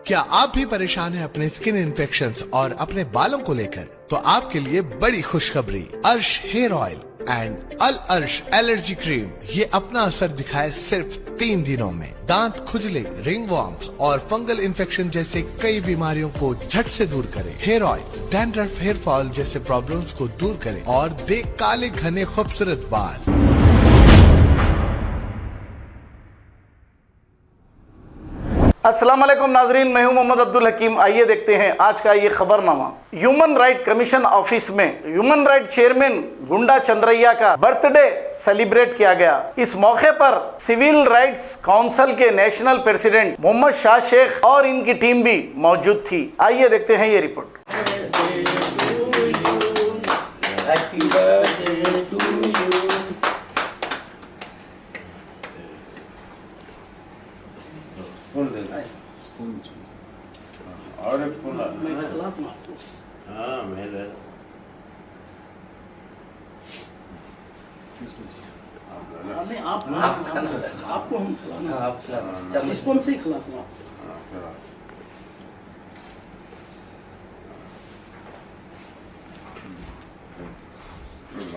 क्या आप भी परेशान हैं अपने स्किन इन्फेक्शंस और अपने बालों को लेकर? तो आपके लिए बड़ी खुशखबरी, अर्श हेयर ऑयल एंड अल अर्श एलर्जी क्रीम ये अपना असर दिखाए सिर्फ 3 दिनों में। दांत खुजले, रिंग वॉर्म्स और फंगल इन्फेक्शन जैसे कई बीमारियों को झट से दूर करे। Hair oil dandruff, hair fall जैसे प्रॉब्लम्स को दूर करे और दे काले घने खूबसूरत बाल। अस्सलाम वालेकुम नाजरीन, मैं हूं मोहम्मद अब्दुल हकीम। आइए देखते हैं आज का ये खबरनामा। ह्यूमन राइट कमीशन ऑफिस में ह्यूमन राइट चेयरमैन गुंडा चंद्रैया का बर्थडे सेलिब्रेट किया गया। इस मौके पर सिविल राइट्स काउंसिल के नेशनल प्रेसिडेंट मोहम्मद शाह शेख और इनकी टीम भी मौजूद थी। आइए देखते हैं ये रिपोर्ट। और एक फूल हाँ मैं आपको हम खिलाना, स्पून से ही खिलाता हूँ।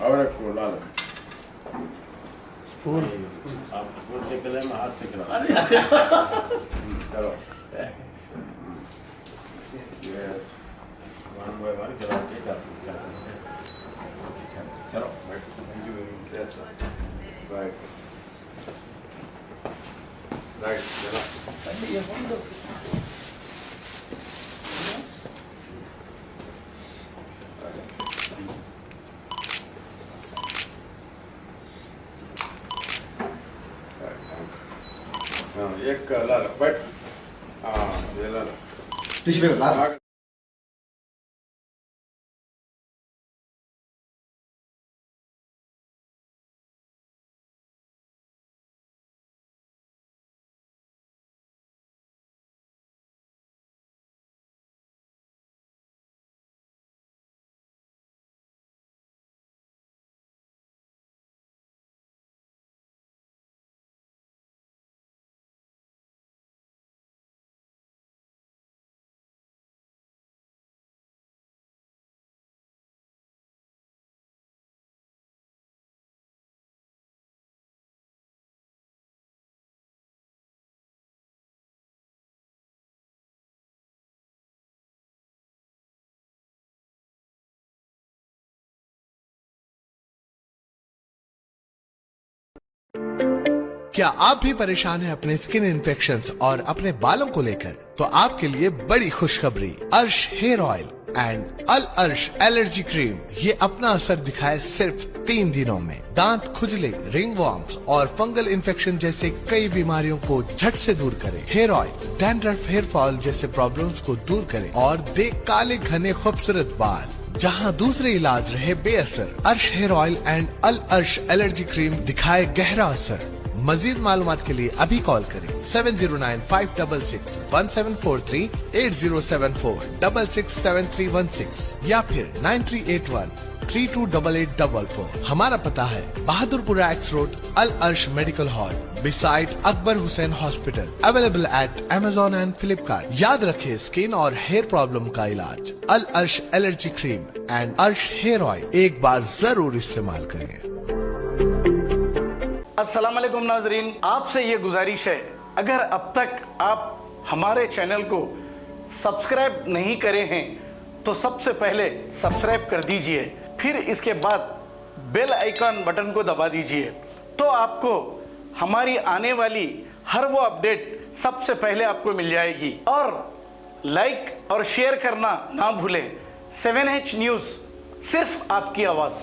और एक फूल आप स्पून से खिलाए, मैं हाथ से खिलाऊं। चलो Yes. One by one, चलो right. Thank you very much. Yes, sir. Right. Right. चलो. ये फोन दो। एक लाल बट हाँ ये लाल क्या आप भी परेशान हैं अपने स्किन इन्फेक्शंस और अपने बालों को लेकर? तो आपके लिए बड़ी खुशखबरी, अर्श हेयर ऑयल एंड अल अर्श एलर्जी क्रीम ये अपना असर दिखाए सिर्फ 3 दिनों में। दांत खुजले, रिंग वॉर्म्स और फंगल इन्फेक्शन जैसे कई बीमारियों को झट से दूर करे। Hair oil dandruff, hair fall जैसे प्रॉब्लम्स को दूर करे और दे काले घने खूबसूरत बाल। जहां दूसरे इलाज रहे बेअसर, अर्श हेयर ऑयल एंड अल अर्श एलर्जी क्रीम दिखाए गहरा असर। मजीद मालूमात के लिए अभी कॉल करें 7095661743, 8074667316 या फिर 9381328844। हमारा पता है बहादुरपुरा एक्स रोड, अल अर्श medical hall beside Akbar Hussain hospital, available at Amazon and Flipkart। याद रखें, स्किन और हेयर प्रॉब्लम का इलाज अल अर्श एलर्जी क्रीम एंड अर्श हेयर ऑयल एक बार जरूर इस्तेमाल करें। अस्सलाम वालेकुम नाजरीन, आपसे ये गुजारिश है, अगर अब तक आप हमारे चैनल को सब्सक्राइब नहीं करे हैं तो सबसे पहले सब्सक्राइब कर दीजिए, फिर इसके बाद बेल आइकन बटन को दबा दीजिए, तो आपको हमारी आने वाली हर वो अपडेट सबसे पहले आपको मिल जाएगी। और लाइक और शेयर करना ना भूलें। 7H न्यूज़, सिर्फ आपकी आवाज़।